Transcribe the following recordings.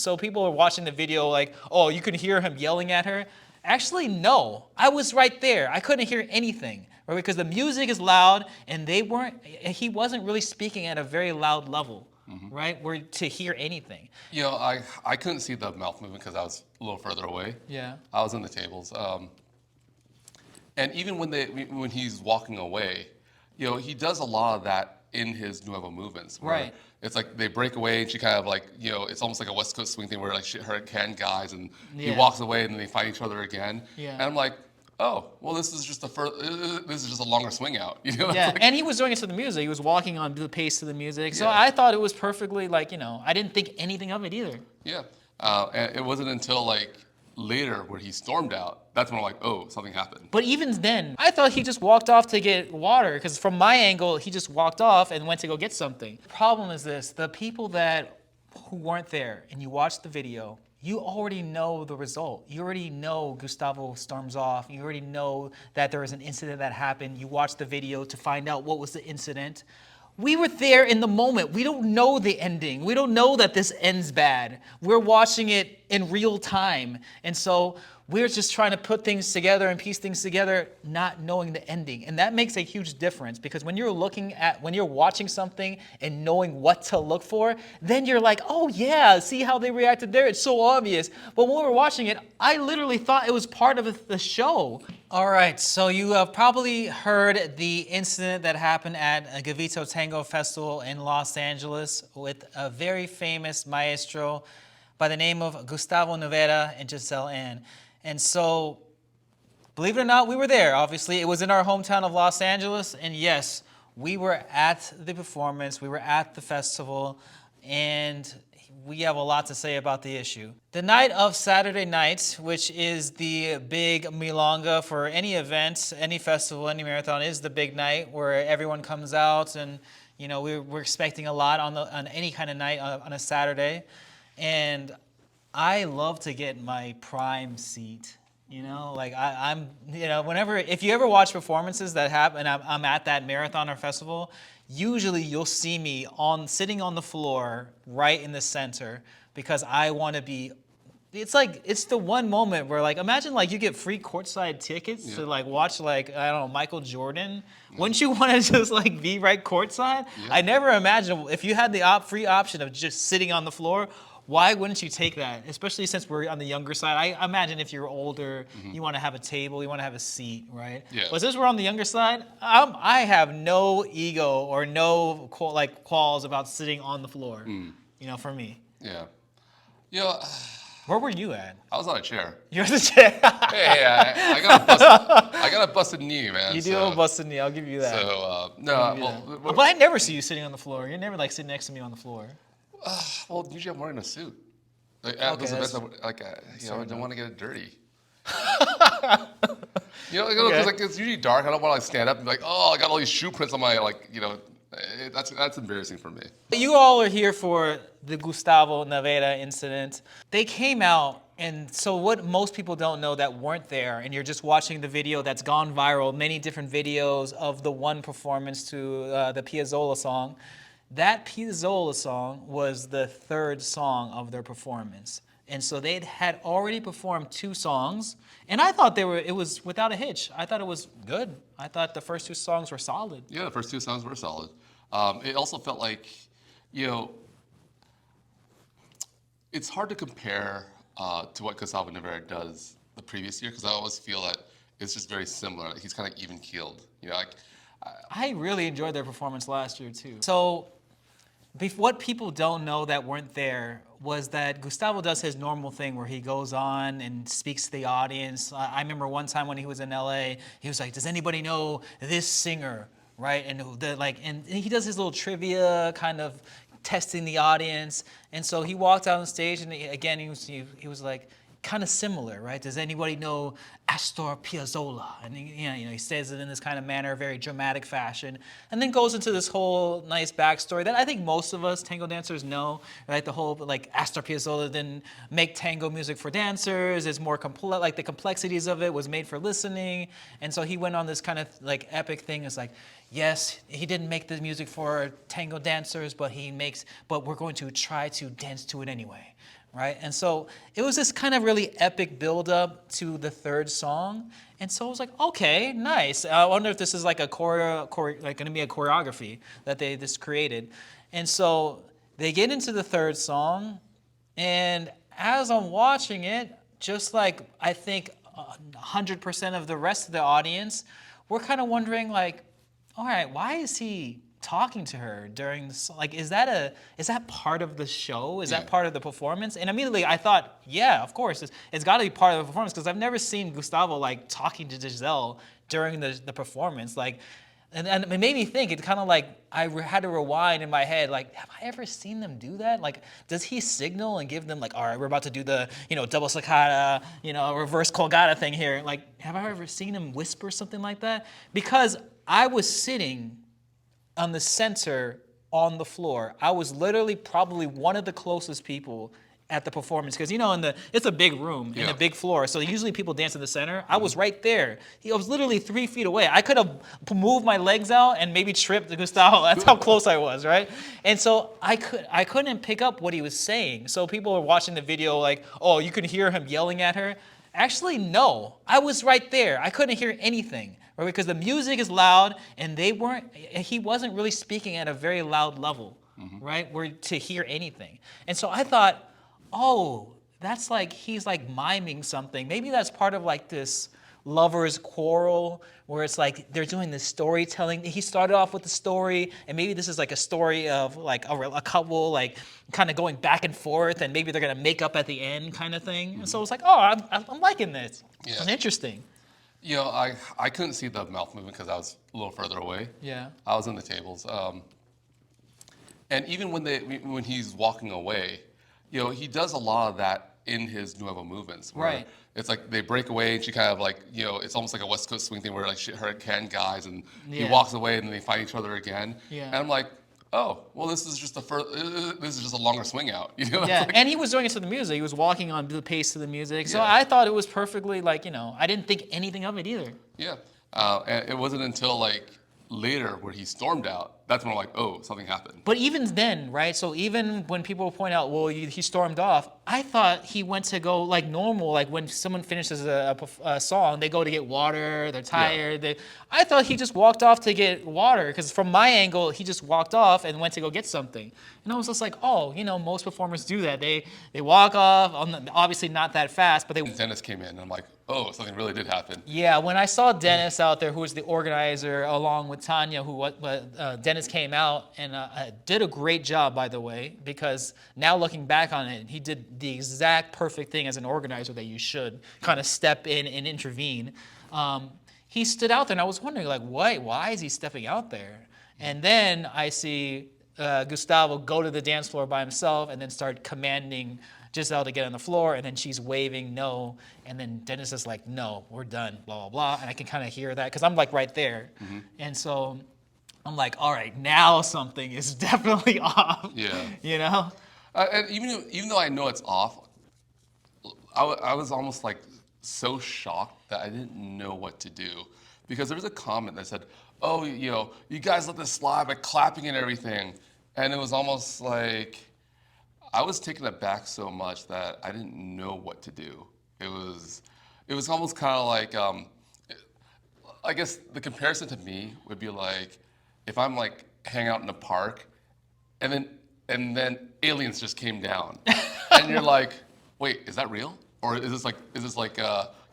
So people are watching the video like, oh, you can hear him yelling at her. Actually, no. I was right there. I couldn't hear anything, right? Because the music is loud, and he wasn't really speaking at a very loud level, right? Where to hear anything. You know, I couldn't see the mouth movement because I was a little further away. Yeah. I was in the tables. And even when he's walking away, you know, he does a lot of that in his nuevo movements. Right. It's like they break away and she kind of like, you know, it's almost like a West Coast swing thing where like her hand guys and he walks away and then they find each other again. Yeah. And I'm like, oh, well, this is just a longer swing out. You know? Yeah, Like, and he was doing it to the music. He was walking on the pace of the music. So Yeah. I thought it was perfectly like, you know, I didn't think anything of it either. yeah. And it wasn't until like later where he stormed out, that's when I'm like, oh, something happened. But even then, I thought he just walked off to get water, because from my angle, he just walked off and went to go get something. The problem is this: the people who weren't there and you watched the video, you already know the result. You already know Gustavo storms off. You already know that there was an incident that happened. You watched the video to find out what was the incident. We were there in the moment. We don't know the ending. We don't know that this ends bad. We're watching it in real time. And so we're just trying to put things together and piece things together, not knowing the ending. And that makes a huge difference, because when you're watching something and knowing what to look for, then you're like, oh yeah, see how they reacted there? It's so obvious. But when we were watching it, I literally thought it was part of the show. All right, so you have probably heard the incident that happened at a Gavito Tango Festival in Los Angeles with a very famous maestro by the name of Gustavo Naveira and Giselle Ann. And so, believe it or not, we were there. Obviously, it was in our hometown of Los Angeles, and yes, we were at the performance, we were at the festival, and we have a lot to say about the issue. The night of Saturday night, which is the big milonga for any event, any festival, any marathon, is the big night where everyone comes out, and you know we're expecting a lot on any kind of night on a Saturday, and I love to get my prime seat. You know, like I'm, you know, if you ever watch performances that happen, I'm at that marathon or festival, usually you'll see me sitting on the floor right in the center, because I want to be, it's the one moment where, like, imagine like you get free courtside tickets to like watch, like, I don't know, Michael Jordan. Wouldn't you want to just like be right courtside? I never imagined if you had the free option of just sitting on the floor. Why wouldn't you take that? Especially since we're on the younger side. I imagine if you're older, you want to have a table, you want to have a seat, right? Yeah. But since we're on the younger side, I have no ego or no qualms about sitting on the floor. You know, for me. Yeah. You know, Where were you at? I was on a chair. You're the chair. Hey, I got a busted knee, man. You do have a busted knee. I'll give you that. So, no. But I never see you sitting on the floor. You're never like sitting next to me on the floor. Well, usually I'm wearing a suit. Like, Okay, those events, I don't want to get it dirty. You know, Okay. because like it's usually dark. I don't want to like stand up and be like, oh, I got all these shoe prints on my that's embarrassing for me. You all are here for the Gustavo Naveira incident. They came out, and so what most people don't know that weren't there, and you're just watching the video that's gone viral, many different videos of the one performance to the Piazzolla song. That Piazzolla song was the third song of their performance. And so they had already performed 2 songs, and I thought it was without a hitch. I thought it was good. I thought the first 2 songs were solid. Yeah, the first 2 songs were solid. It also felt like, you know, it's hard to compare to what Gustavo Naveira does the previous year, because I always feel that it's just very similar. Like he's kind of even keeled. You know, like I really enjoyed their performance last year too. So, what people don't know that weren't there was that Gustavo does his normal thing where he goes on and speaks to the audience. I remember one time when he was in LA, he was like, "Does anybody know this singer?" Right? And he does his little trivia kind of testing the audience. And so he walked out on stage, and he was like, kind of similar, right? Does anybody know Astor Piazzolla? And he says it in this kind of manner, very dramatic fashion, and then goes into this whole nice backstory that I think most of us tango dancers know, right? The whole like Astor Piazzolla didn't make tango music for dancers. It's more complex, like the complexities of it was made for listening, and so he went on this kind of like epic thing. It's like, yes, he didn't make the music for tango dancers, but we're going to try to dance to it anyway. right? And so it was this kind of really epic build-up to the third song. And so I was like, okay, nice. I wonder if this is like a like going to be a choreography that they just created. And so they get into the third song, and as I'm watching it, just like I think 100% of the rest of the audience, we're kind of wondering like, all right, why is he talking to her during the song? Like, is that part of the show? Is that part of the performance? And immediately I thought, yeah, of course, it's got to be part of the performance, because I've never seen Gustavo like talking to Giselle during the performance. Like, and it made me think. It kind of like had to rewind in my head. Like, have I ever seen them do that? Like, does he signal and give them like, all right, we're about to do the double staccato, reverse colgata thing here? Like, have I ever seen him whisper something like that? Because I was sitting on the center on the floor. I was literally probably one of the closest people at the performance, because it's a big room and a big floor, so usually people dance in the center. I was right there. I was literally 3 feet away. I could have moved my legs out and maybe tripped Gustavo. That's how close I was, right? And so I couldn't pick up what he was saying. So people were watching the video like, oh, you could hear him yelling at her. Actually, no. I was right there. I couldn't hear anything, right? Because the music is loud, and he wasn't really speaking at a very loud level, right? To hear anything. And so I thought, oh, that's like he's like miming something. Maybe that's part of like this lovers quarrel, where it's like they're doing this storytelling. He started off with the story, and maybe this is like a story of like a couple like kind of going back and forth, and maybe they're gonna make up at the end, kind of thing. And so it's like, oh, I'm liking this. Yeah. It's interesting. I couldn't see the mouth movement because I was a little further away. Yeah. I was in the tables, and even when he's walking away, he does a lot of that in his nuevo movements. Right. It's like they break away, and she kind of like, it's almost like a West Coast swing thing where like her can guys, and he walks away, and then they find each other again. Yeah. And I'm like, oh, well, this is just a longer swing out. Yeah, like, and he was doing it to the music. He was walking on the pace to the music. So Yeah. I thought it was perfectly like, I didn't think anything of it either. Yeah. And it wasn't until like later where he stormed out, that's when I'm like, oh, something happened. But even then, right? So even when people point out, well, he stormed off, I thought he went to go like normal. Like when someone finishes a song, they go to get water, they're tired. Yeah. I thought he just walked off to get water, because from my angle, he just walked off and went to go get something. And I was just like, oh, most performers do that. They walk off, obviously not that fast, but they... Dennis came in, and I'm like, oh, something really did happen. Yeah, when I saw Dennis out there, who was the organizer, along with Tanya, Dennis came out and did a great job, by the way, because now looking back on it, he did the exact perfect thing as an organizer that you should kind of step in and intervene. He stood out there, and I was wondering, like, why is he stepping out there? And then I see Gustavo go to the dance floor by himself and then start commanding Giselle to get on the floor, and then she's waving no, and then Dennis is like, no, we're done, blah, blah, blah, and I can kind of hear that, because I'm like right there. And so I'm like, all right, now something is definitely off. Yeah. And even though I know it's off, I was almost like so shocked that I didn't know what to do, because there was a comment that said, oh, you guys let this slide by clapping and everything, and it was almost like I was taken aback so much that I didn't know what to do. It was almost kind of like, I guess the comparison to me would be like if I'm like hanging out in a park, and then aliens just came down, and you're like, wait, is that real? Or is this like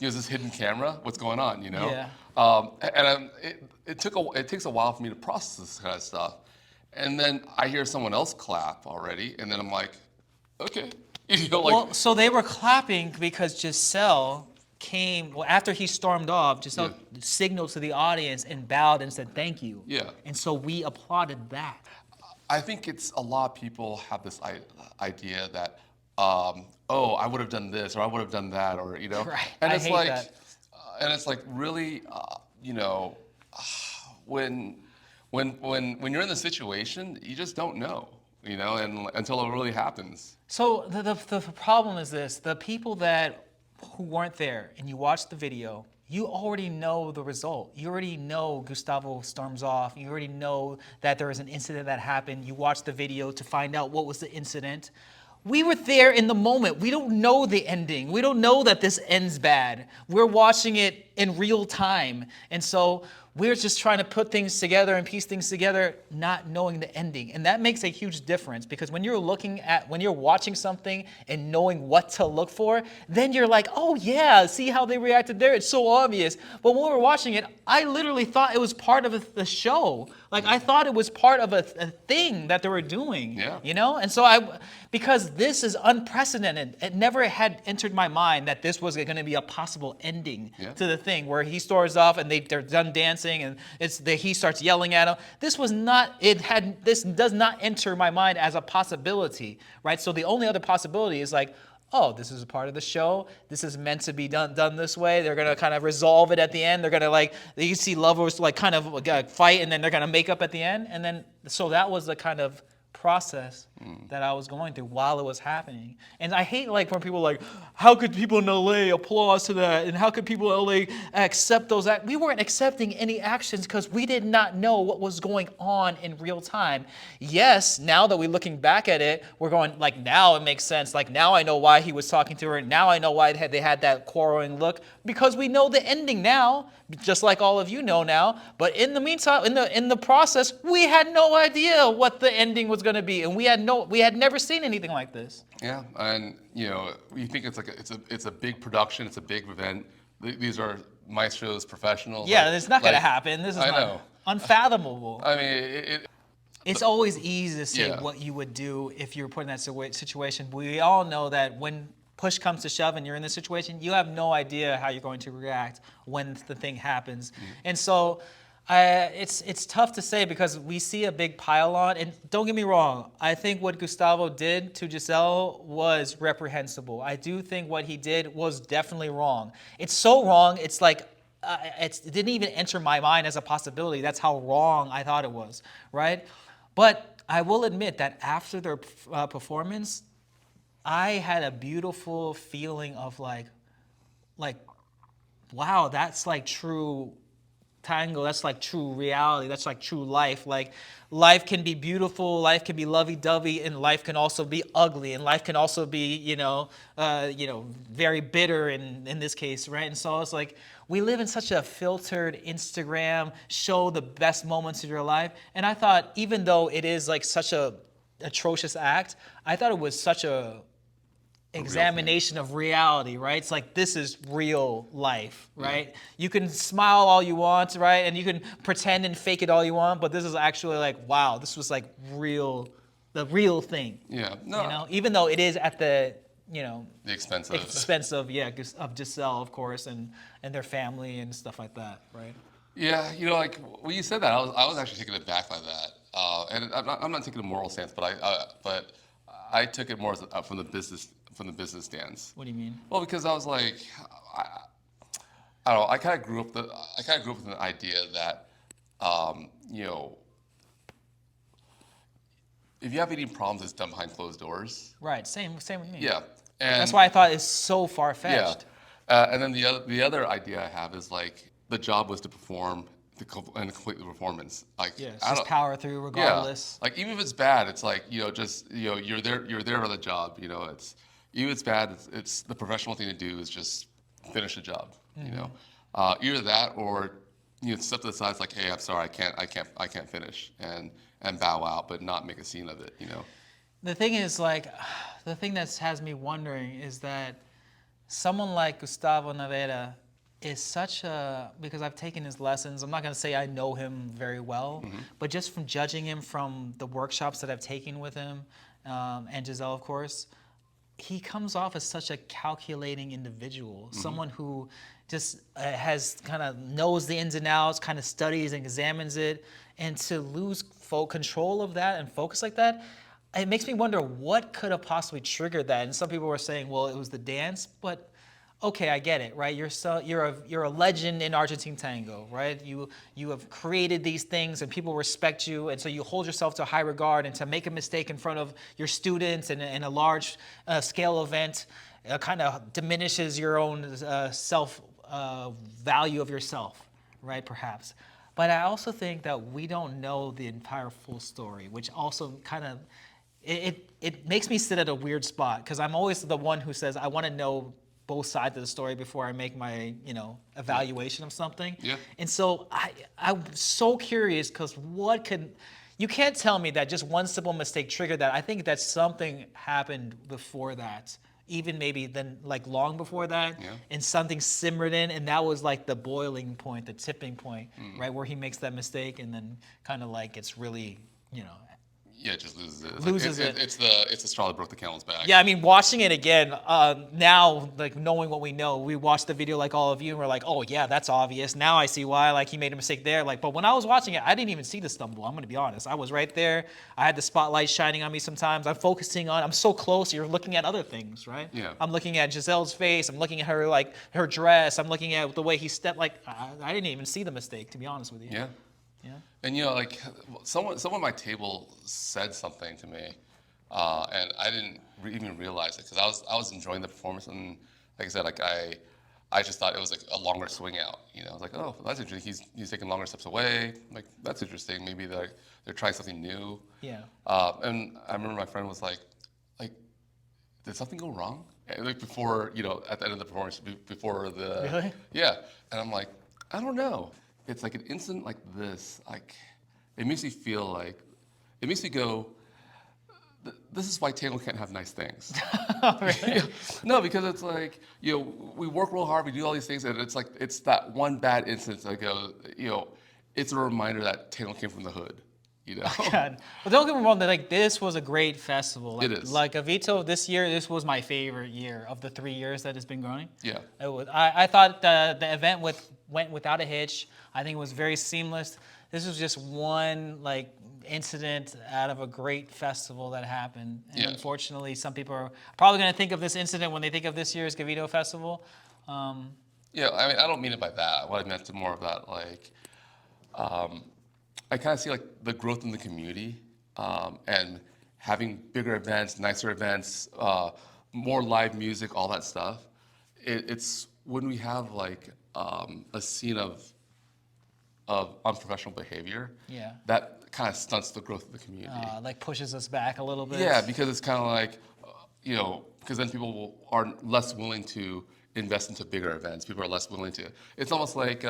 is this hidden camera? What's going on? Yeah. And it takes a while for me to process this kind of stuff, and then I hear someone else clap already, and then I'm like, okay, well, so they were clapping because Giselle came, well, after he stormed off, Giselle signaled to the audience and bowed and said thank you. Yeah. And so we applauded that. I think it's a lot of people have this idea that, oh, I would have done this or I would have done that, or Right. And I hate that. And it's like really, when you're in the situation, you just don't know, and until it really happens. So the problem is this: the people who weren't there and you watched the video, you already know the result. You already know Gustavo storms off. You already know that there was an incident that happened. You watched the video to find out what was the incident. we were there in the moment. We don't know the ending. We don't know that this ends bad. We're watching it in real time. And so we're just trying to put things together and piece things together, not knowing the ending. And that makes a huge difference, because when you're watching something and knowing what to look for, then you're like, oh yeah, see how they reacted there? It's so obvious. But when we were watching it, I literally thought it was part of the show. Like, I thought it was part of a thing that they were doing, Yeah. you know? And so because this is unprecedented, it never had entered my mind that this was going to be a possible ending to the thing where he storms off and they're done dancing and he starts yelling at him. This does not enter my mind as a possibility, right? So the only other possibility is like, oh, this is a part of the show. This is meant to be done this way. They're going to kind of resolve it at the end. They're going to you see lovers kind of fight, and then they're going to make up at the end. And then, so that was the kind of process that I was going through while it was happening. And I hate when people are like, how could people in LA applause to that? And how could people in LA accept those acts? We weren't accepting any actions because we did not know what was going on in real time. Yes, now that we're looking back at it, we're going now it makes sense. Now I know why he was talking to her. Now I know why they had that quarreling look, because we know the ending now, just like all of you know now. But in the meantime, in the process, we had no idea what the ending was going to be, and we had never seen anything like this. Yeah, and you think it's a big production, it's a big event. These are maestros, professionals. Yeah, it's not going to happen. This is unfathomable. I mean, it's always easy to say what you would do if you were put in that situation. We all know that when push comes to shove and you're in this situation, you have no idea how you're going to react when the thing happens. And so it's tough to say, because we see a big pile-on. And don't get me wrong, I think what Gustavo did to Giselle was reprehensible. I do think what he did was definitely wrong. It's so wrong, it's it didn't even enter my mind as a possibility. That's how wrong I thought it was, right? But I will admit that after their performance, I had a beautiful feeling of wow, that's true tango. That's true reality. That's true life. Life can be beautiful. Life can be lovey-dovey, and life can also be ugly, and life can also be, very bitter in this case, right? And so it's we live in such a filtered Instagram, show the best moments of your life. And I thought, even though it is such a atrocious act, I thought it was such a examination of reality, right? It's this is real life, right? You can smile all you want, right? And you can pretend and fake it all you want, but this is actually wow, this was the real thing. Yeah, no. Even though it is at the expense of Giselle, of course, and their family and stuff like that, right? Yeah, when you said that, I was actually taken aback by that, and I'm not taking a moral stance, but I took it more from the business stance. What do you mean? Well, because I was I don't know. I kind of grew up with an idea that, if you have any problems, it's done behind closed doors. Right. Same with me. Yeah, and that's why I thought it's so far-fetched. Yeah, and then the other idea I have is the job was to perform and complete the performance. Just power through regardless. Yeah. Even if it's bad, it's you're there for the job. It's even if it's bad, it's the professional thing to do is just finish the job. Either that or step to the side. It's hey, I'm sorry, I can't finish, and bow out, but not make a scene of it. The thing is the thing that has me wondering is that someone like Gustavo Naveira is because I've taken his lessons. I'm not going to say I know him very well, but just from judging him from the workshops that I've taken with him, and Giselle, of course, he comes off as such a calculating individual, someone who just has kind of knows the ins and outs, kind of studies and examines it, and to lose control of that and focus like that, it makes me wonder what could have possibly triggered that. And some people were saying, well, it was the dance, but okay, I get it, right? You're a legend in Argentine tango, right? You have created these things, and people respect you, and so you hold yourself to a high regard. And to make a mistake in front of your students in a large scale event kind of diminishes your own self value of yourself, right? Perhaps, but I also think that we don't know the entire full story, which also kind of it makes me sit at a weird spot because I'm always the one who says I want to know both sides of the story before I make my evaluation of something. Yeah. And so I'm so curious because you can't tell me that just one simple mistake triggered that. I think that something happened before that, even maybe then like long before that, Yeah. and something simmered in, and that was like the boiling point, the tipping point, right where he makes that mistake and then kind of like it's really Yeah, it just loses it. It's It's the straw that broke the camel's back. Yeah, I mean, watching it again now, like knowing what we know, we watched the video like all of you, and we're like, oh yeah, that's obvious. Now I see why. Like he made a mistake there. Like, but when I was watching it, I didn't even see the stumble. I'm gonna be honest. I was right there. I had the spotlight shining on me. Sometimes I'm focusing on. I'm so close. You're looking at other things, right? Yeah. I'm looking at Giselle's face. I'm looking at her like her dress. I'm looking at the way he stepped. Like I didn't even see the mistake, to be honest with you. Yeah. Yeah. And like someone at my table said something to me, and I didn't even realize it because I was enjoying the performance, and like I said, like I just thought it was like a longer swing out. I was like, oh, that's interesting. He's taking longer steps away. Like that's interesting. Maybe they're trying something new. Yeah. And I remember my friend was like, did something go wrong? And like before, at the end of the performance, before the Really? Yeah, and I'm like, I don't know. It's like an incident like this, like it makes me feel like it makes me go, this is why Tango can't have nice things. Oh, really? No, because it's like, we work real hard, we do all these things, and it's like it's that one bad instance that goes, it's a reminder that Tango came from the hood. God. But don't get me wrong, like this was a great festival. Like, It is. Like Gavito, this year, this was my favorite year of the 3 years that it's been going. Yeah. It was. I thought the event went without a hitch. I think it was very seamless. This was just one like incident out of a great festival that happened. And Yeah. unfortunately, some people are probably going to think of this incident when they think of this year's Gavito Festival. Yeah, I mean, I don't mean it by that. What I meant to more of that, like, I kind of see like the growth in the community and having bigger events, nicer events, more live music, all that stuff. It's when we have like a scene of unprofessional behavior. Yeah. That kind of stunts the growth of the community. Like pushes us back a little bit. Yeah, because it's kind of like, because then people are less willing to invest into bigger events. People are less willing to. It's almost like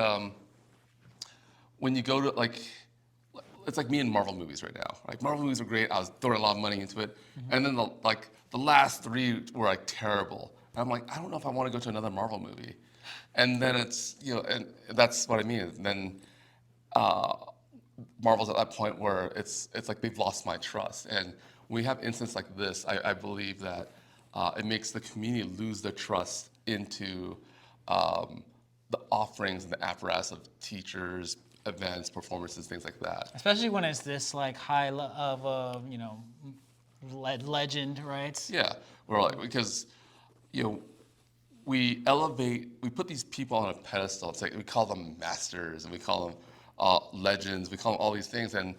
when you go to like, it's like me in Marvel movies right now. Like Marvel movies are great. I was throwing a lot of money into it, and then the last 3 were like terrible. And I'm like, I don't know if I want to go to another Marvel movie. And then it's and that's what I mean. And then Marvel's at that point where it's like they've lost my trust. And when we have incidents like this, I believe that it makes the community lose their trust into the offerings and the apparatus of teachers, events, performances, things like that. Especially when it's this like high of a legend, right? Yeah, we're like, because we put these people on a pedestal. It's like we call them masters and we call them legends. We call them all these things, and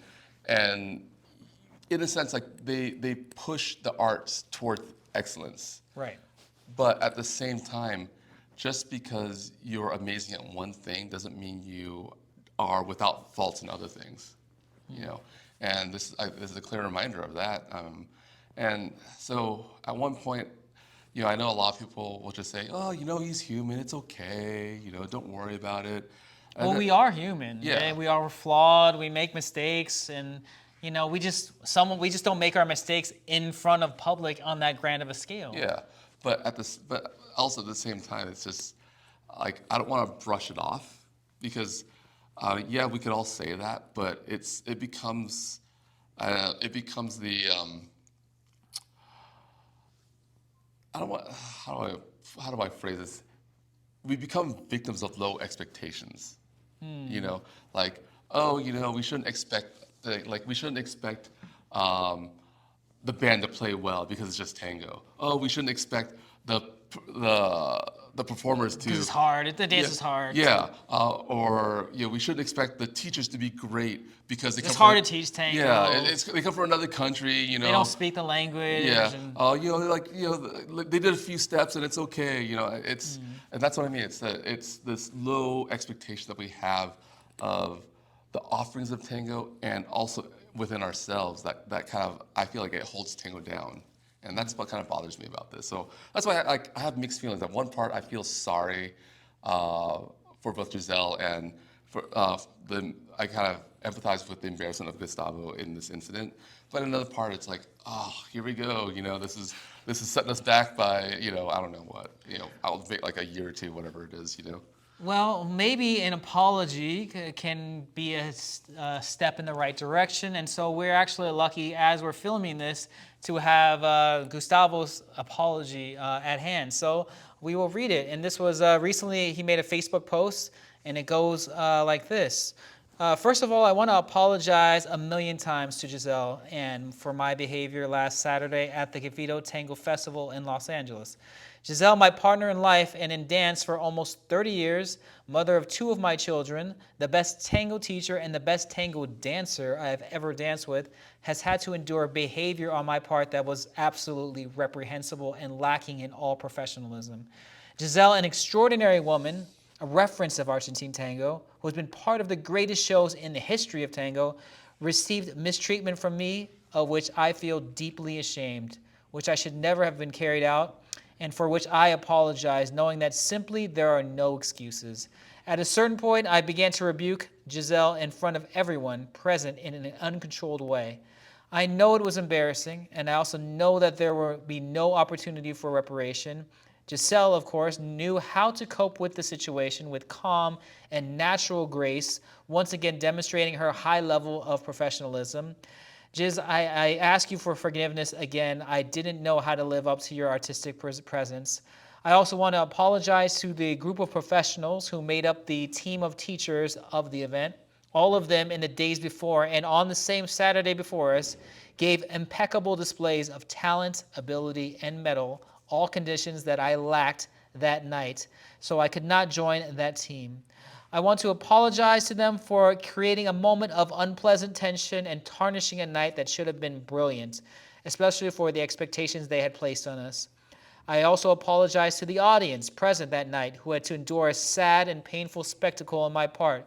in a sense, like they push the arts toward excellence. Right. But at the same time, just because you're amazing at one thing doesn't mean you are without faults in other things, And this is a clear reminder of that. And so at one point, I know a lot of people will just say, "Oh, he's human. It's okay. Don't worry about it." Well, we are human. Yeah. Okay? We are flawed. We make mistakes, and we just don't make our mistakes in front of public on that grand of a scale. Yeah, but also at the same time, it's just like I don't want to brush it off because. We could all say that, but it becomes the I don't want how do I phrase this? We become victims of low expectations. Like we shouldn't expect the band to play well because it's just tango. Oh, we shouldn't expect the performers to. It's hard. The dance is hard. Yeah, we shouldn't expect the teachers to be great because they it's hard to teach tango. Yeah, they come from another country. They don't speak the language. Yeah. They did a few steps and it's okay. And that's what I mean. It's this low expectation that we have of the offerings of tango, and also within ourselves that kind of, I feel like it holds tango down. And that's what kind of bothers me about this. So that's why I have mixed feelings. At one part, I feel sorry for both Giselle and for I kind of empathize with the embarrassment of Gustavo in this incident. But another part, it's like, oh, here we go. This is setting us back by, I don't know what, I'll wait like a year or two, whatever it is. Well, maybe an apology can be a step in the right direction. And so we're actually lucky, as we're filming this, to have Gustavo's apology at hand. So we will read it. And this was recently, he made a Facebook post, and it goes like this. First of all, I want to apologize a million times to Giselle and for my behavior last Saturday at the Gavito Tango Festival in Los Angeles. Giselle, my partner in life and in dance for almost 30 years, mother of 2 of my children, the best tango teacher and the best tango dancer I have ever danced with, has had to endure behavior on my part that was absolutely reprehensible and lacking in all professionalism. Giselle, an extraordinary woman, a reference of Argentine Tango, who has been part of the greatest shows in the history of tango, received mistreatment from me, of which I feel deeply ashamed, which I should never have been carried out, and for which I apologize, knowing that simply there are no excuses. At a certain point, I began to rebuke Giselle in front of everyone present in an uncontrolled way. I know it was embarrassing, and I also know that there will be no opportunity for reparation. Giselle, of course, knew how to cope with the situation with calm and natural grace, once again demonstrating her high level of professionalism. Giz, I ask you for forgiveness again. I didn't know how to live up to your artistic presence. I also want to apologize to the group of professionals who made up the team of teachers of the event. All of them in the days before and on the same Saturday before us gave impeccable displays of talent, ability, and mettle, all conditions that I lacked that night, so I could not join that team. I want to apologize to them for creating a moment of unpleasant tension and tarnishing a night that should have been brilliant, especially for the expectations they had placed on us. I also apologize to the audience present that night who had to endure a sad and painful spectacle on my part,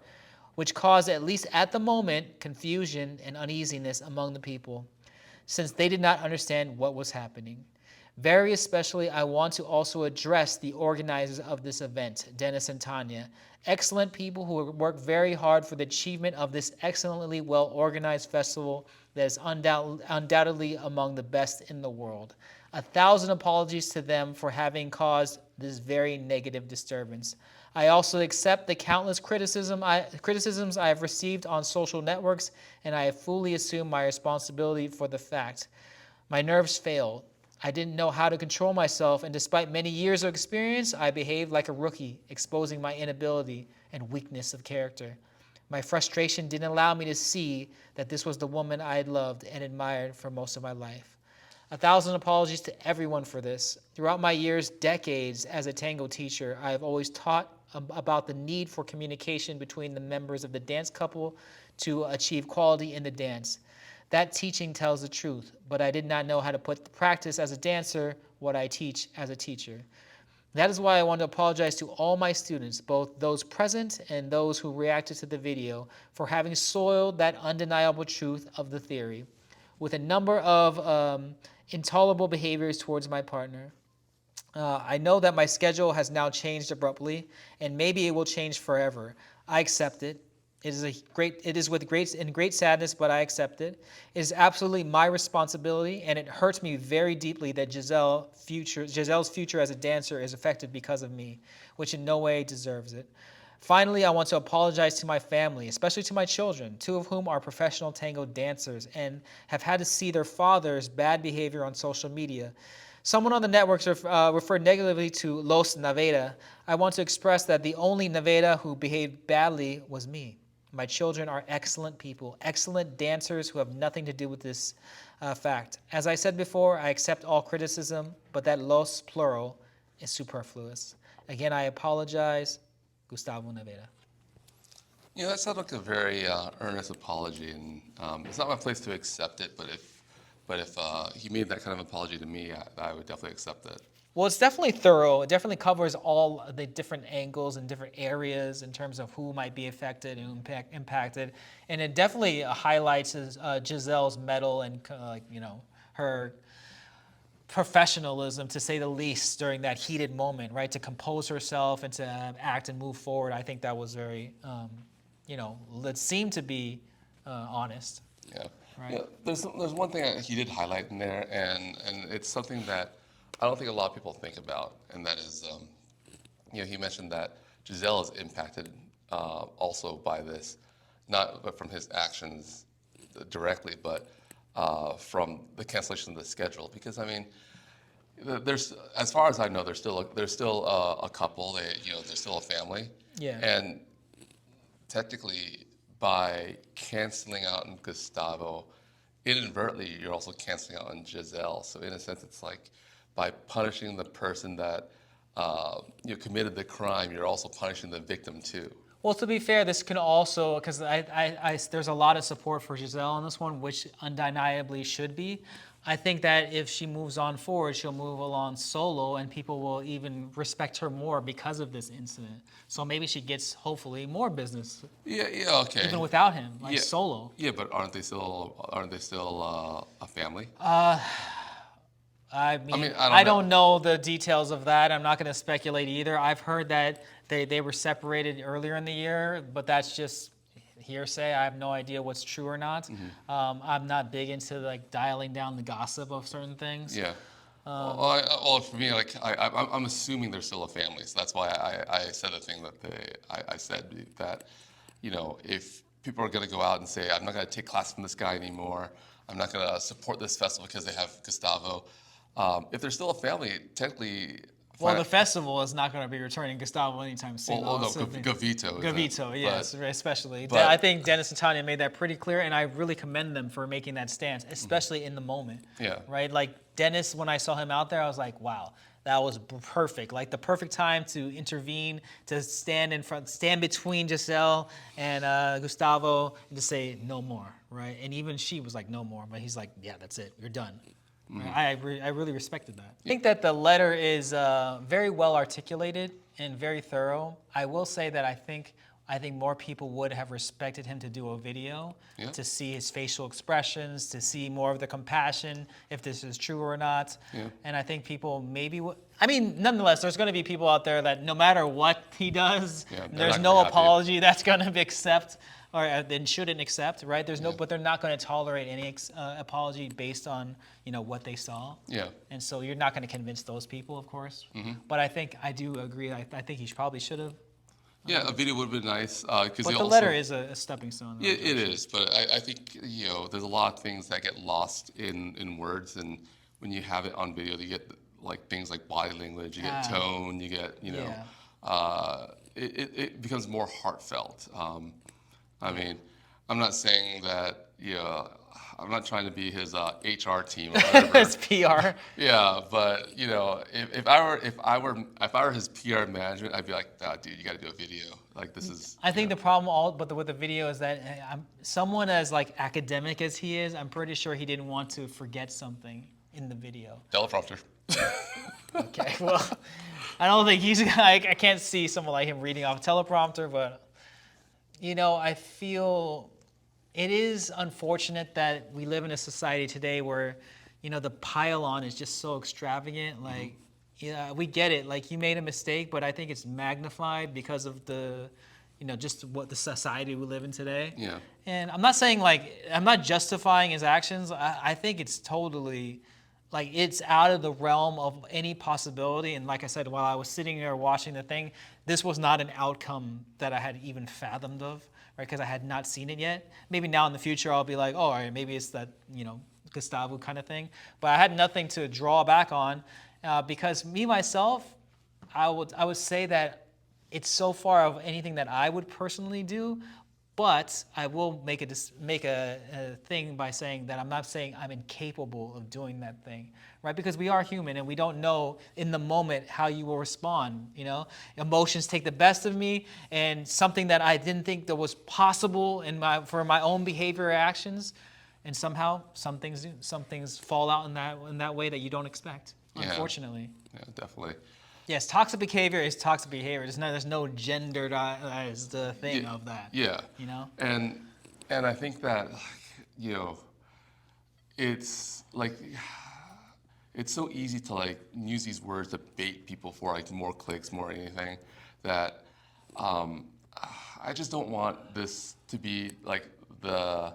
which caused, at least at the moment, confusion and uneasiness among the people, since they did not understand what was happening. Very especially, I want to also address the organizers of this event, Dennis and Tanya, excellent people who worked very hard for the achievement of this excellently well-organized festival that is undoubtedly among the best in the world. 1,000 apologies to them for having caused this very negative disturbance. I also accept the countless criticisms I have received on social networks, and I have fully assumed my responsibility for the fact. My nerves failed. I didn't know how to control myself, and despite many years of experience, I behaved like a rookie, exposing my inability and weakness of character. My frustration didn't allow me to see that this was the woman I had loved and admired for most of my life. 1,000 apologies to everyone for this. Throughout my decades as a tango teacher, I have always taught about the need for communication between the members of the dance couple to achieve quality in the dance. That teaching tells the truth, but I did not know how to put to practice as a dancer what I teach as a teacher. That is why I want to apologize to all my students, both those present and those who reacted to the video, for having soiled that undeniable truth of the theory with a number of intolerable behaviors towards my partner. I know that my schedule has now changed abruptly, and maybe it will change forever. I accept it. It is with great sadness, but I accept it. It is absolutely my responsibility, and it hurts me very deeply that Giselle's future as a dancer is affected because of me, which in no way deserves it. Finally, I want to apologize to my family, especially to my children, 2 of whom are professional tango dancers and have had to see their father's bad behavior on social media. Someone on the networks referred negatively to Los Naveira. I want to express that the only Naveira who behaved badly was me. My children are excellent people, excellent dancers who have nothing to do with this fact. As I said before, I accept all criticism, but that los plural is superfluous. Again, I apologize. Gustavo Naveira. That sounds like a very earnest apology, and it's not my place to accept it. But if he made that kind of apology to me, I would definitely accept it. Well, it's definitely thorough. It definitely covers all the different angles and different areas in terms of who might be affected and impacted. And it definitely highlights Giselle's mettle and her professionalism, to say the least, during that heated moment, right? To compose herself and to act and move forward. I think that was very, it seemed to be honest. Yeah. Right. Yeah. There's one thing that he did highlight in there, and it's something that I don't think a lot of people think about, and that is, he mentioned that Giselle is impacted also by this, not but from his actions directly, but from the cancellation of the schedule. Because I mean, there's, as far as I know, there's still a couple. They're still a family. Yeah. And technically, by canceling out on Gustavo, inadvertently you're also canceling out on Giselle. So in a sense, it's like by punishing the person that committed the crime, you're also punishing the victim too. Well, to be fair, this can also, because there's a lot of support for Giselle on this one, which undeniably should be. I think that if she moves on forward, she'll move along solo, and people will even respect her more because of this incident. So maybe she gets, hopefully, more business. Yeah, okay. Even without him, like Yeah. solo. Yeah, but aren't they still a family? I mean, I don't know the details of that. I'm not going to speculate either. I've heard that they were separated earlier in the year, but that's just hearsay. I have no idea what's true or not. I'm not big into like dialing down the gossip of certain things. Yeah. Well, for me, like I'm assuming they're still a family, so that's why I said the thing that I said that, if people are going to go out and say, I'm not going to take class from this guy anymore, I'm not going to support this festival because they have Gustavo. If they're still a family, technically. Well, the festival is not going to be returning Gustavo anytime soon. Well, no, Gavito. Gavito, yes, especially. but- I think Dennis and Tanya made that pretty clear, and I really commend them for making that stance, especially in the moment. Yeah. Right? Like Dennis, when I saw him out there, I was like, wow, that was perfect. Like the perfect time to intervene, to stand between Giselle and Gustavo, and to say no more, right? And even she was like, no more, but he's like, yeah, that's it, you're done. I really respected that. I think that the letter is very well articulated and very thorough. I will say that I think more people would have respected him to do a video, to see his facial expressions, to see more of the compassion, if this is true or not. Yeah. And I think people maybe nonetheless, there's going to be people out there that no matter what he does, there's no apology that's going to be accept or then shouldn't accept, right? But they're not going to tolerate any apology based on what they saw. Yeah. And so you're not going to convince those people, of course. But I do agree. I think he probably should have. Yeah, a video would have been nice. But the letter is a stepping stone. Yeah, it is. But I think there's a lot of things that get lost in words, and when you have it on video, you get like things like body language, you get tone, you get it becomes more heartfelt. I mean, I'm not saying that, I'm not trying to be his HR team or whatever. It's PR. Yeah, but if I were his PR management, I'd be like, dude, you got to do a video. Like this is. I think the problem with the video is that someone as like academic as he is, I'm pretty sure he didn't want to forget something in the video. Teleprompter. Okay, well, I don't think I can't see someone like him reading off a teleprompter, but. I feel it is unfortunate that we live in a society today where, the pile-on is just so extravagant. Like, we get it. Like, you made a mistake, but I think it's magnified because of the, just what the society we live in today. Yeah. And I'm not saying, I'm not justifying his actions. I think it's totally, it's out of the realm of any possibility. And like I said, while I was sitting there watching the thing, this was not an outcome that I had even fathomed of, right? Because I had not seen it yet. Maybe now in the future I'll be like, oh, all right, maybe it's that, Gustavo kind of thing. But I had nothing to draw back on because me, myself, I would say that it's so far of anything that I would personally do. But I will make a thing by saying that I'm not saying I'm incapable of doing that thing, right? Because we are human and we don't know in the moment how you will respond. Emotions take the best of me, and something that I didn't think that was possible for my own behavior or actions, and somehow some things fall out in that way that you don't expect. unfortunately. Yeah, definitely. Yes, toxic behavior is toxic behavior. There's no genderized thing of that. Yeah. You know? And I think that, you know, it's like, it's so easy to like use these words to bait people for like more clicks, more anything, that I just don't want this to be like the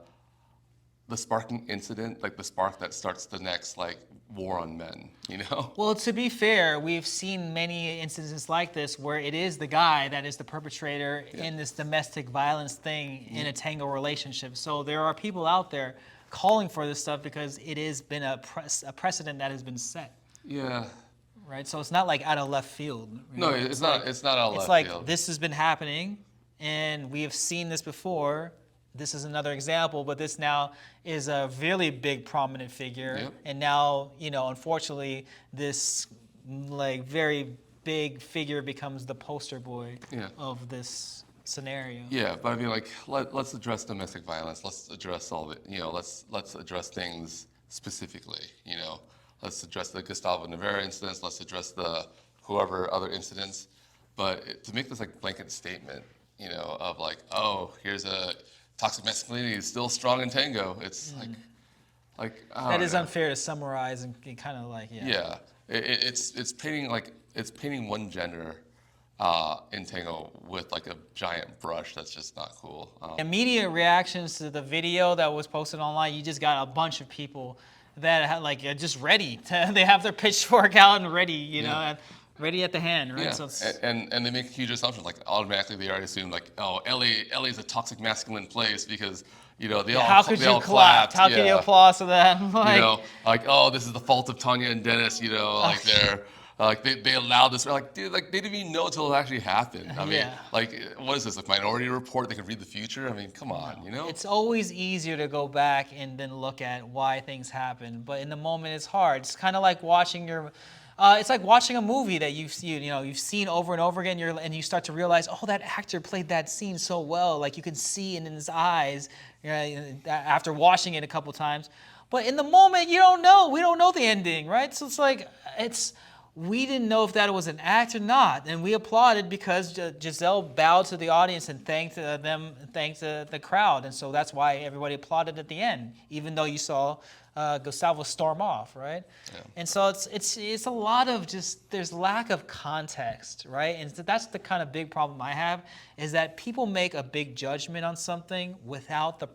sparking incident, like the spark that starts the next like war on men, you know? Well, to be fair, we've seen many instances like this where it is the guy that is the perpetrator in this domestic violence thing in a tango relationship. So there are people out there calling for this stuff because it has been a precedent that has been set. Yeah. Right? So it's not like out of left field. No, it's not. It's not out of It's left like field. this has been happening, and we have seen this before. This is another example, but this now is a really big prominent figure. Yep. And now, you know, unfortunately, this like very big figure becomes the poster boy of this scenario. Yeah, but I mean, like, let's address domestic violence. Let's address all of it. You know, let's address things specifically. You know, let's address the Gustavo Naveira incidents. Let's address the whoever other incidents. But to make this like blanket statement, you know, of like, oh, here's a toxic masculinity is still strong in tango. It's like I That don't is know. unfair to summarize and kind of like, Yeah, it's painting one gender in tango with like a giant brush. That's just not cool. Immediate reactions to the video that was posted online, you just got a bunch of people that had, like, are just ready. They have their pitchfork out and ready, you know, and ready at the hand, right? Yeah, So it's, and they make huge assumptions. Like automatically, they already assume like, oh, LA is a toxic masculine place because you know they all how could they you all clap? clapped. How can you yeah. applaud to that? Like, You know, like, oh, this is the fault of Tanya and Dennis. You know, like they're like they allowed this. Like, dude, like they didn't even know until it actually happened. I mean, like, what is this? Like Minority Report? They can read the future. I mean, come on, you know. it's always easier to go back and then look at why things happen, but in the moment it's hard. It's kind of like watching your. It's like watching a movie that you've seen over and over again, and you start to realize, oh, that actor played that scene so well. Like you can see it in his eyes after watching it a couple times. But in the moment, you don't know. We don't know the ending, right? So it's like we didn't know if that was an act or not, and we applauded because Giselle bowed to the audience and thanked them, thanked the crowd, and so that's why everybody applauded at the end, even though you saw Gustavo storm off, right? Yeah. And so it's a lot of just there's lack of context, right? And so that's the kind of big problem I have is that people make a big judgment on something without the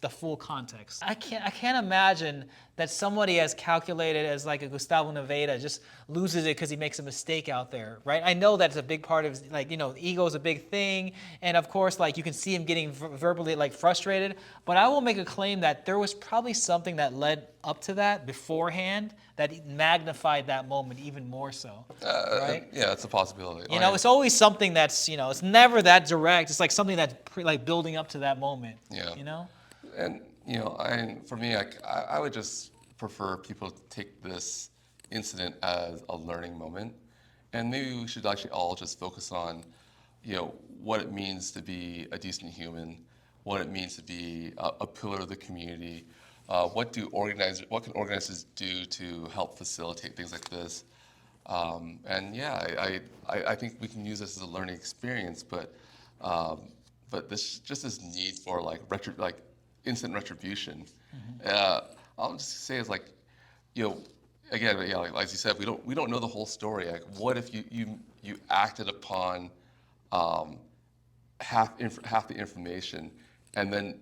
full context. I can't imagine that somebody as calculated as like a Gustavo Naveira just loses it because he makes a mistake out there, right? I know that's a big part of like, you know, ego is a big thing, and of course, like you can see him getting verbally like frustrated. But I will make a claim that there was probably something that led up to that beforehand that magnified that moment even more so, right? Yeah, it's a possibility. You know, it's always something that's, you know, it's never that direct. It's like something that's like building up to that moment. Yeah. You know. And you know, for me, I would just prefer people to take this incident as a learning moment, and maybe we should actually all just focus on, you know, what it means to be a decent human, what it means to be a pillar of the community. What can organizers do to help facilitate things like this? And yeah, I think we can use this as a learning experience, but this need for like instant retribution. I'll just say it's like, you know, again, yeah, like as you said, we don't know the whole story. Like, what if you acted upon half the information, and then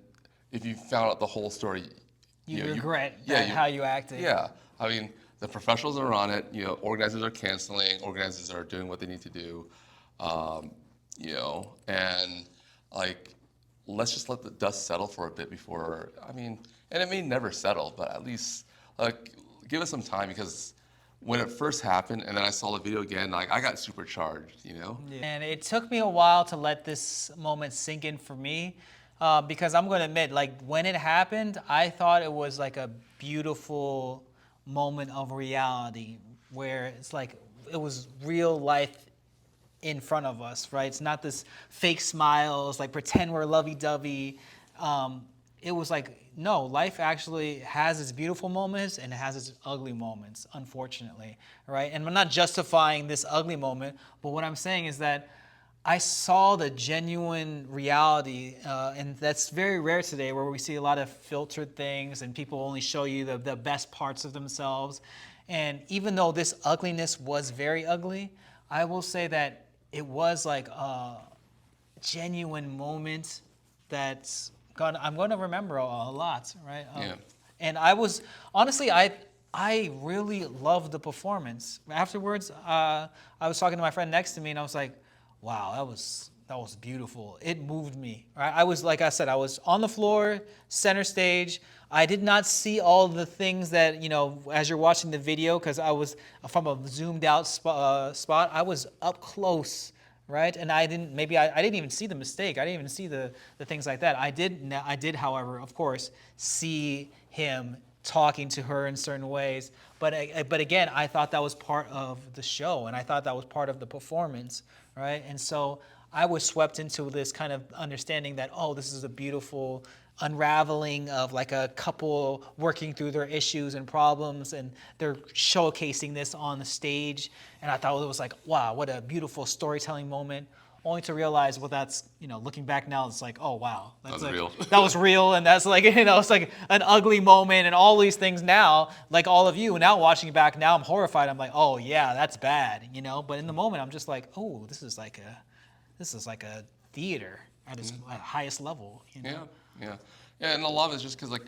if you found out the whole story, You know, regret how you acted. Yeah, I mean, the professionals are on it. You know, organizers are canceling. Organizers are doing what they need to do. You know, and like, let's just let the dust settle for a bit before. I mean, and it may never settle, but at least give us some time, because when it first happened, and then I saw the video again, like I got supercharged. You know. Yeah. And it took me a while to let this moment sink in for me. Because I'm going to admit, like when it happened, I thought it was like a beautiful moment of reality where it's like it was real life in front of us, right? It's not this fake smiles, like pretend we're lovey-dovey. it was like, no, life actually has its beautiful moments and it has its ugly moments, unfortunately, right? And I'm not justifying this ugly moment, but what I'm saying is that I saw the genuine reality, and that's very rare today, where we see a lot of filtered things and people only show you the best parts of themselves. And even though this ugliness was very ugly, I will say that it was like a genuine moment that's I'm going to remember a lot, right? Yeah. And I was honestly, I really loved the performance. Afterwards, I was talking to my friend next to me, and I was like, "Wow, that was beautiful. It moved me." Right? I was, like I said, I was on the floor, center stage. I did not see all the things that, you know, as you're watching the video, because I was from a zoomed out spot. I was up close, right? And I didn't even see the mistake. I didn't even see the things like that. I did, however, of course, see him talking to her in certain ways. But again, I thought that was part of the show, and I thought that was part of the performance, right? And so I was swept into this kind of understanding that, oh, this is a beautiful unraveling of like a couple working through their issues and problems, and they're showcasing this on the stage. And I thought it was like, wow, what a beautiful storytelling moment. Only to realize, well, that's, you know, looking back now, it's like, oh wow, that's like, real. that was real, and that's like, you know, it's like an ugly moment, and all these things now, like all of you now watching it back now, I'm horrified. I'm like, oh yeah, that's bad, you know. But in the moment, I'm just like, oh, this is like a theater at its highest level, you know. Yeah, and a lot of it's just because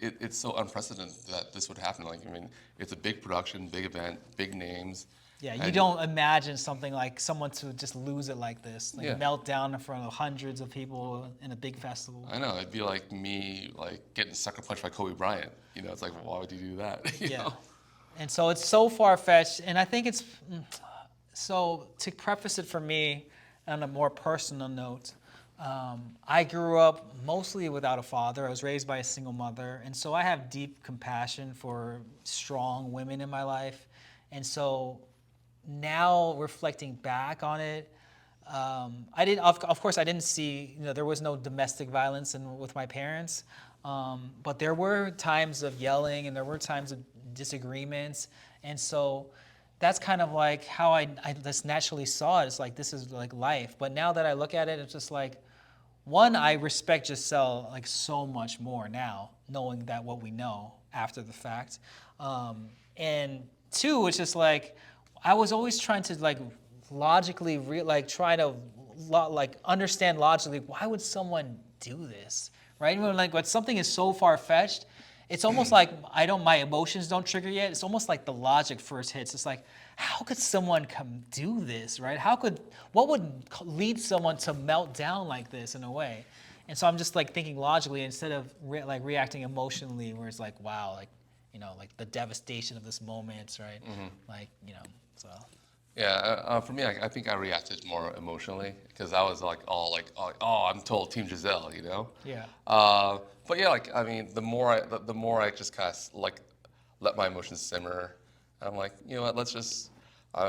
it's so unprecedented that this would happen. Like, I mean, it's a big production, big event, big names. Yeah, you don't imagine something like someone to just lose it like this, like Meltdown in front of hundreds of people in a big festival. I know, it'd be like me like getting sucker punched by Kobe Bryant. You know, it's like, well, why would you do that? You know? And so it's so far-fetched, and I think it's, so to preface it for me on a more personal note, I grew up mostly without a father. I was raised by a single mother, and so I have deep compassion for strong women in my life. And so now reflecting back on it, I didn't. Of course, I didn't see. You know, there was no domestic violence with my parents, but there were times of yelling and there were times of disagreements, and so that's kind of like how I just naturally saw it. It's like, this is like life. But now that I look at it, it's just like, one, I respect Giselle like so much more now, knowing that what we know after the fact, and two, it's just like I was always trying to like logically try to understand logically, why would someone do this, right? When something is so far fetched, it's almost like my emotions don't trigger yet. It's almost like the logic first hits. It's like, how could someone come do this, right? What would lead someone to melt down like this in a way? And so I'm just like thinking logically instead of reacting emotionally, where it's like, wow, like, you know, like the devastation of this moment, right? Mm-hmm. Like, you know, so. Yeah, for me, I think I reacted more emotionally because I was like, oh, I'm total Team Giselle, you know? Yeah. But yeah, like, I mean, the more I just kind of like let my emotions simmer, I'm like, you know what, let's just,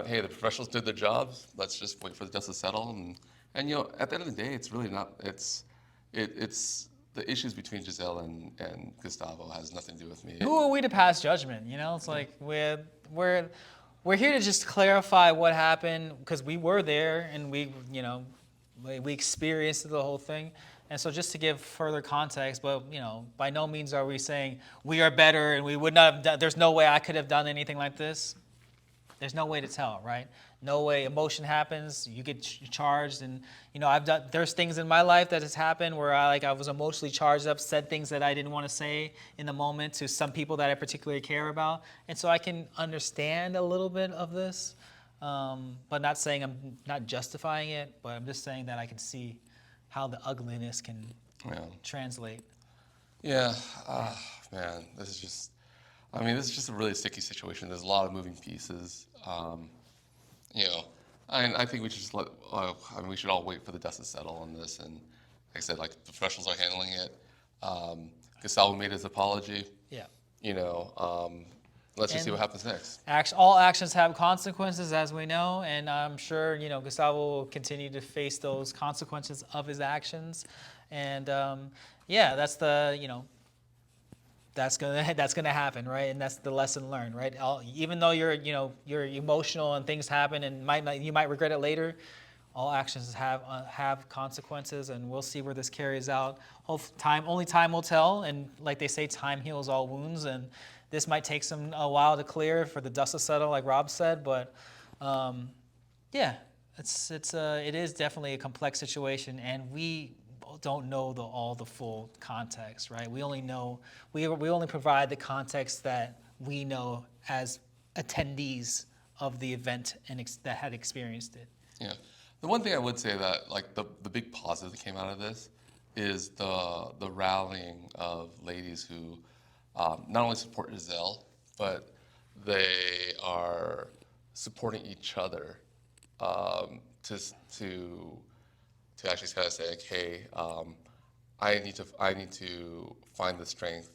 hey, the professionals did their jobs. Let's just wait for the dust to settle. And you know, at the end of the day, it's really not, it's the issues between Giselle and Gustavo has nothing to do with me. Who are we to pass judgment? You know, it's like we're here to just clarify what happened because we were there and we experienced the whole thing. And so just to give further context, but you know, by no means are we saying we are better and we would not have done, there's no way I could have done anything like this. There's no way to tell, right? No way. Emotion happens. You get charged, and you know, there's things in my life that has happened where I was emotionally charged up, said things that I didn't want to say in the moment to some people that I particularly care about, and so I can understand a little bit of this, but not saying I'm not justifying it, but I'm just saying that I can see how the ugliness can translate. Yeah, man, this is just a really sticky situation. There's a lot of moving pieces. You know, I think we should just we should all wait for the dust to settle on this. And like I said, like the professionals are handling it. Gustavo made his apology. Yeah. You know, let's just see what happens next. All actions have consequences, as we know, and I'm sure, you know, Gustavo will continue to face those consequences of his actions. And yeah, that's the, that's gonna happen, right? And that's the lesson learned, right? Even though you're emotional and things happen and you might regret it later, all actions have consequences, and we'll see where this carries out. Only time will tell, and like they say, time heals all wounds, and this might take a while to clear for the dust to settle, like Rob said, but yeah, it is definitely a complex situation, and we don't know all the full context, right? We only provide the context that we know as attendees of the event and that had experienced it. Yeah. The one thing I would say that like the big positive that came out of this is the rallying of ladies who not only support Giselle, but they are supporting each other to actually kind of say, like, hey, I need to find the strength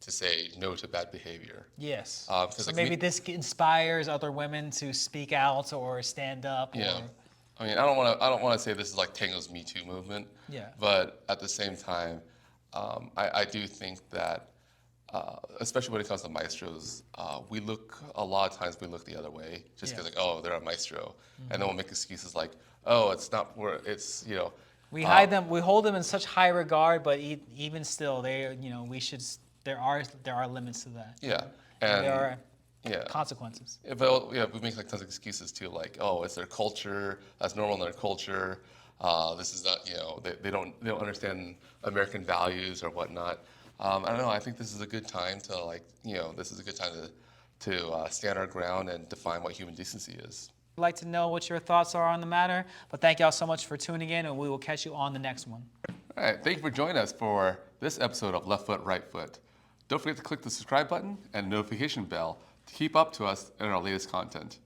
to say no to bad behavior. Yes. So So maybe this inspires other women to speak out or stand up. Yeah. Or, I mean, I don't want to say this is like Tango's Me Too movement. Yeah. But at the same time, I do think that, especially when it comes to maestros, a lot of times we look the other way just because, Yeah. like, oh, they're a maestro, and then we'll make excuses like, oh, it's not where it's, we hide them. We hold them in such high regard, but even still, we should. There are limits to that. yeah, And there and are yeah. consequences. Yeah, but yeah, we make like tons of excuses too, like, oh, it's their culture. That's normal in their culture. This is not, they don't understand American values or whatnot. I don't know. I think this is a good time to this is a good time to stand our ground and define what human decency is. I'd like to know what your thoughts are on the matter, but thank y'all so much for tuning in, and we will catch you on the next one. All right, thank you for joining us for this episode of Left Foot, Right Foot. Don't forget to click the subscribe button and notification bell to keep up to us in our latest content.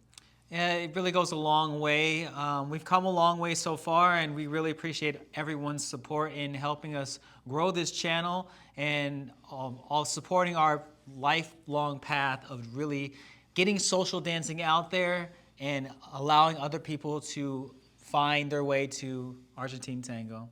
Yeah, it really goes a long way. We've come a long way so far, and we really appreciate everyone's support in helping us grow this channel and all supporting our lifelong path of really getting social dancing out there and allowing other people to find their way to Argentine Tango.